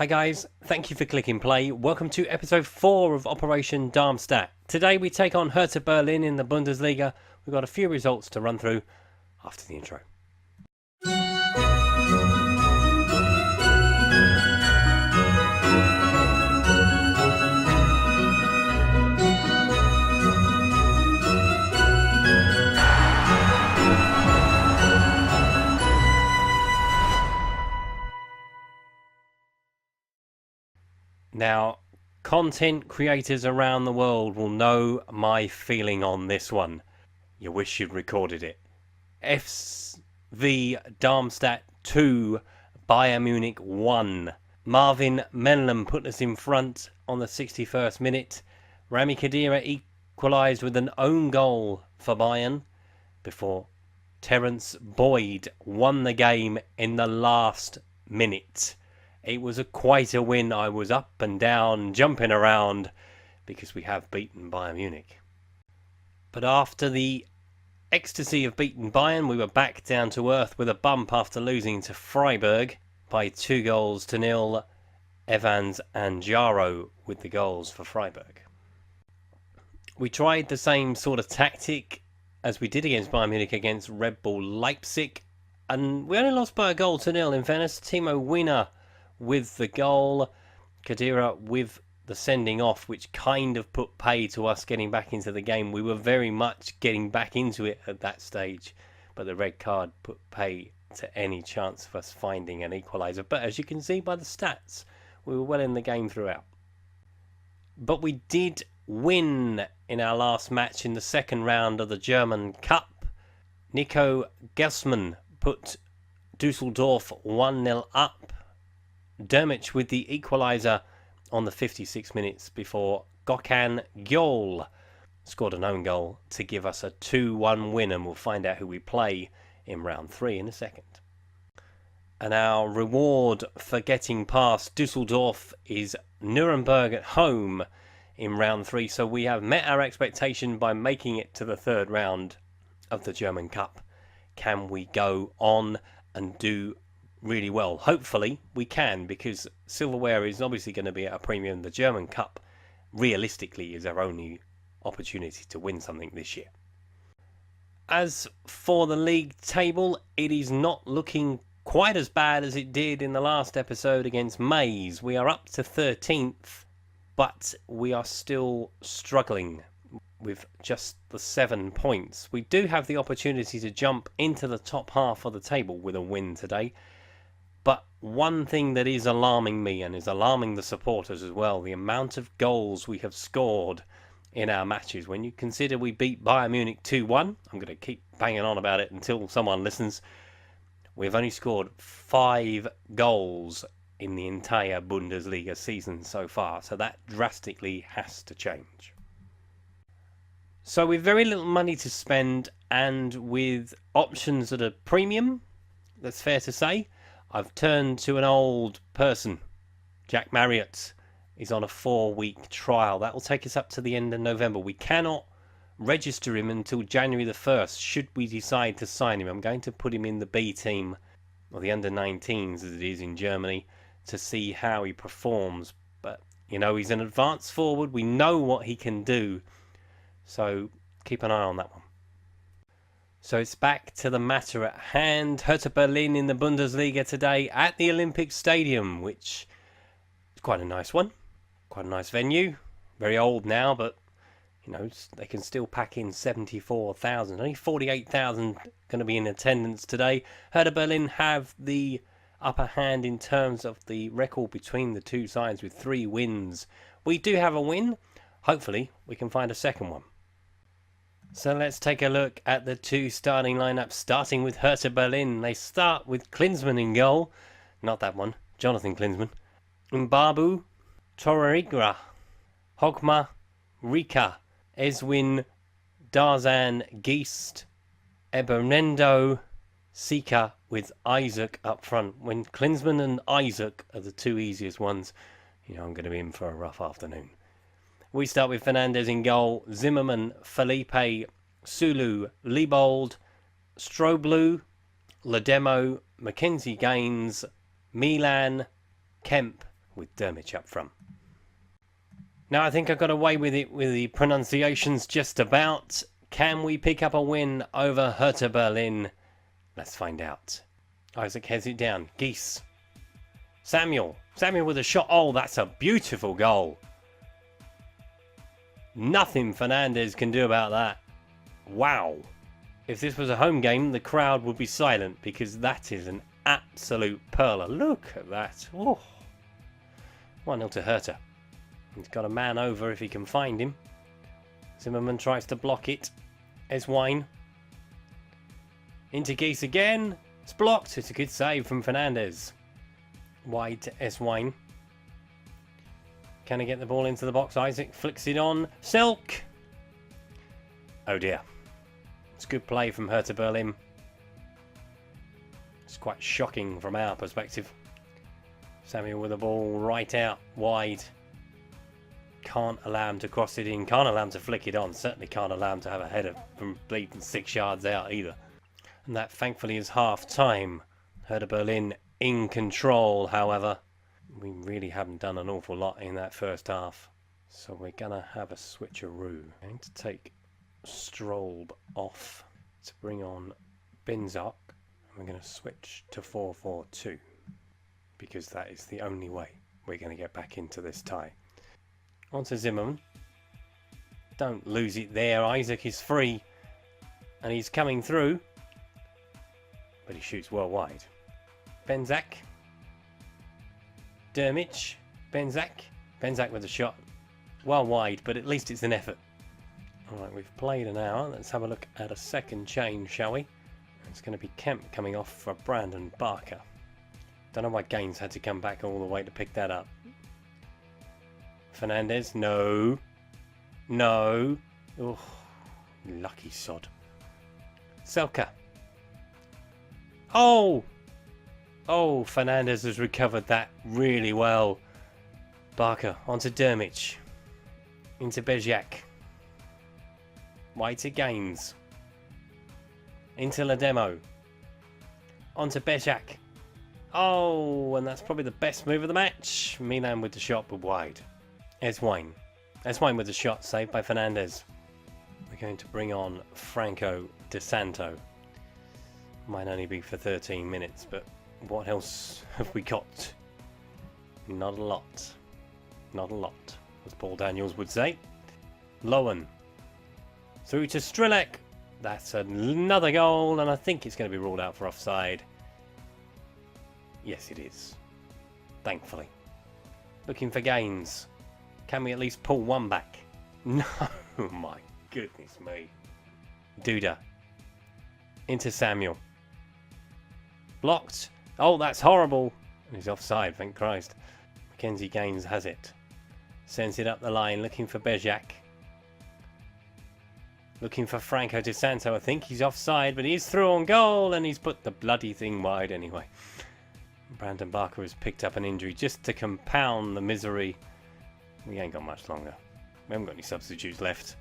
Hi guys, thank you for clicking play. Welcome to episode 4 of Operation Darmstadt. Today we take on Hertha Berlin in the Bundesliga. We've got a few results to run through after the intro. Now, content creators around the world will know my feeling on this one. You wish you'd recorded it. SV Darmstadt 2, Bayern Munich 1. Marvin Menlem put us in front on the 61st minute. Rami Khedira equalised with an own goal for Bayern before Terence Boyd won the game in the last minute. It was quite a win. I was up and down, jumping around, because we have beaten Bayern Munich. But after the ecstasy of beating Bayern, we were back down to earth with a bump after losing to Freiburg by 2-0. Evans and Jaro with the goals for Freiburg. We tried the same sort of tactic as we did against Bayern Munich against Red Bull Leipzig, and we only lost by a 1-0 in fairness. Timo Werner with the goal, Khedira with the sending off, which kind of put pay to us getting back into the game. We were very much getting back into it at that stage, but the red card put pay to any chance of us finding an equaliser. But as you can see by the stats, we were well in the game throughout. But we did win in our last match in the second round of the German Cup. Nico Gelsman put Dusseldorf 1-0 up. Dermich with the equaliser on the 56 minutes before Gökhan Gol scored an own goal to give us a 2-1 win, and we'll find out who we play in round 3 in a second. And our reward for getting past Dusseldorf is Nuremberg at home in round 3, so we have met our expectation by making it to the third round of the German Cup. Can we go on and do really well? Hopefully we can, because silverware is obviously going to be at a premium. The German Cup realistically is our only opportunity to win something this year. As for the league table, it is not looking quite as bad as it did in the last episode against Maze. We are up to 13th, but we are still struggling with just the 7 points. We do have the opportunity to jump into the top half of the table with a win today. But one thing that is alarming me, and is alarming the supporters as well, the amount of goals we have scored in our matches. When you consider we beat Bayern Munich 2-1, I'm going to keep banging on about it until someone listens. We've only scored 5 goals in the entire Bundesliga season so far, so that drastically has to change. So with very little money to spend, and with options at a premium, that's fair to say, I've turned to an old person. Jack Marriott is on a 4-week trial. That will take us up to the end of November. We cannot register him until January the 1st, should we decide to sign him. I'm going to put him in the B team, or the under-19s as it is in Germany, to see how he performs. But, you know, he's an advanced forward. We know what he can do. So keep an eye on that one. So it's back to the matter at hand. Hertha Berlin in the Bundesliga today at the Olympic Stadium, which is quite a nice one. Quite a nice venue. Very old now, but, you know, they can still pack in 74,000. Only 48,000 going to be in attendance today. Hertha Berlin have the upper hand in terms of the record between the two sides with 3 wins. We do have a win. Hopefully we can find a second one. So let's take a look at the 2 starting lineups, starting with Hertha Berlin. They start with Klinsmann in goal. Not that one, Jonathan Klinsmann. Mbabu, Torreira, Hogma, Rika, Eswin, Darzan, Geest, Ebernendo, Sika with Isaac up front. When Klinsmann and Isaac are the 2 easiest ones, you know I'm going to be in for a rough afternoon. We start with Fernandes in goal, Zimmerman, Felipe, Sulu, Liebold, Stroblu, Ledemo, Mackenzie Gaines, Milan, Kemp, with Dermich up front. Now I think I got away with it with the pronunciations just about. Can we pick up a win over Hertha Berlin? Let's find out. Isaac heads it down. Geese. Samuel with a shot. Oh, that's a beautiful goal. Nothing Fernandez can do about that. Wow. If this was a home game, the crowd would be silent because that is an absolute perler. Look at that. Oh. 1-0 to Hertha. He's got a man over if he can find him. Zimmerman tries to block it. Eswine. Into Geese again. It's blocked. It's a good save from Fernandez. Wide to Eswine. Can he get the ball into the box? Isaac flicks it on. Selk. Oh dear. It's good play from Hertha Berlin. It's quite shocking from our perspective. Samuel with the ball right out wide. Can't allow him to cross it in. Can't allow him to flick it on. Certainly can't allow him to have a header from bleeding 6 yards out either. And that thankfully is half time. Hertha Berlin in control, however. We really haven't done an awful lot in that first half. So we're going to have a switcheroo. I'm going to take Strolb off to bring on Benzak. And we're going to switch to 4-4-2. Because that is the only way we're going to get back into this tie. On to Zimmerman. Don't lose it there. Isaac is free. And he's coming through. But he shoots well wide. Benzak. Dermich. Benzak with a shot. Well wide, but at least it's an effort. Alright, we've played an hour. Let's have a look at a second change, shall we? It's going to be Kemp coming off for Brandon Barker. Don't know why Gaines had to come back all the way to pick that up. Fernandez, no. No. Oh, lucky sod. Selka. Oh! Oh, Fernandez has recovered that really well. Barker onto Dermich. Into Bezjak. Wide to Gaines. Into Lademo. Onto Bezjak. Oh, and that's probably the best move of the match. Milan with the shot, but wide. Eswine. Eswine with the shot, saved by Fernandez. We're going to bring on Franco De Santo. Might only be for 13 minutes, but what else have we got? Not a lot. Not a lot, as Paul Daniels would say. Lowen. Through to Strilek. That's another goal, and I think it's going to be ruled out for offside. Yes, it is. Thankfully. Looking for Gaines. Can we at least pull one back? No, my goodness me. Duda. Into Samuel. Blocked. Oh, that's horrible. And he's offside, thank Christ. Mackenzie Gaines has it. Sends it up the line, looking for Bezjak. Looking for Franco De Santo, I think. He's offside, but he's through on goal, and he's put the bloody thing wide anyway. Brandon Barker has picked up an injury just to compound the misery. We ain't got much longer. We haven't got any substitutes left.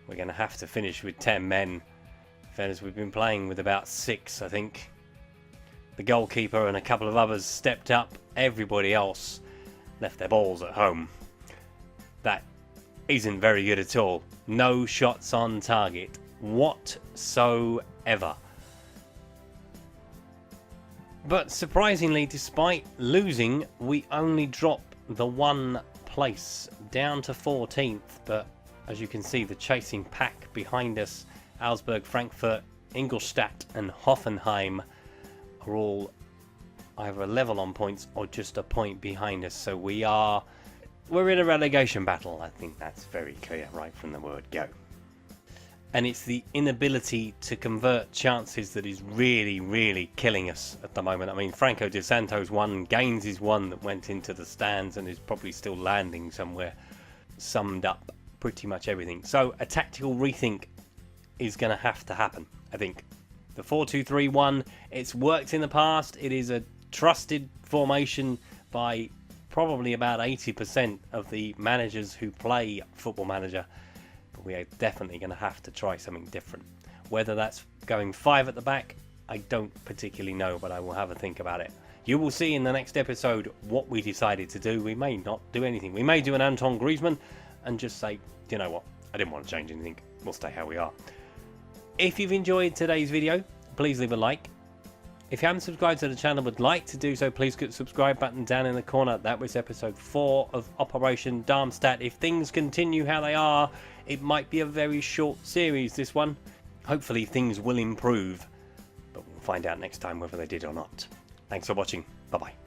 We're going to have to finish with 10 men. Fellas, we've been playing with about 6, I think. The goalkeeper and a couple of others stepped up. Everybody else left their balls at home. That isn't very good at all. No shots on target whatsoever. But surprisingly, despite losing, we only drop the 1 place down to 14th. But as you can see, the chasing pack behind us, Augsburg, Frankfurt, Ingolstadt and Hoffenheim, are all either level on points or just a point behind us. So we're in a relegation battle. I think that's very clear right from the word go. And it's the inability to convert chances that is really, really killing us at the moment. I mean, Franco De Santo's one, Gaines is one that went into the stands and is probably still landing somewhere. Summed up pretty much everything. So a tactical rethink is going to have to happen, I think. The 4-2-3-1, it's worked in the past. It is a trusted formation by probably about 80% of the managers who play Football Manager. But we are definitely going to have to try something different. Whether that's going 5 at the back, I don't particularly know, but I will have a think about it. You will see in the next episode what we decided to do. We may not do anything. We may do an Anton Griezmann and just say, you know what, I didn't want to change anything. We'll stay how we are. If you've enjoyed today's video, please leave a like. If you haven't subscribed to the channel and would like to do so, please click the subscribe button down in the corner. That was episode 4 of Operation Darmstadt. If things continue how they are, it might be a very short series, this one. Hopefully things will improve, but we'll find out next time whether they did or not. Thanks for watching. Bye-bye.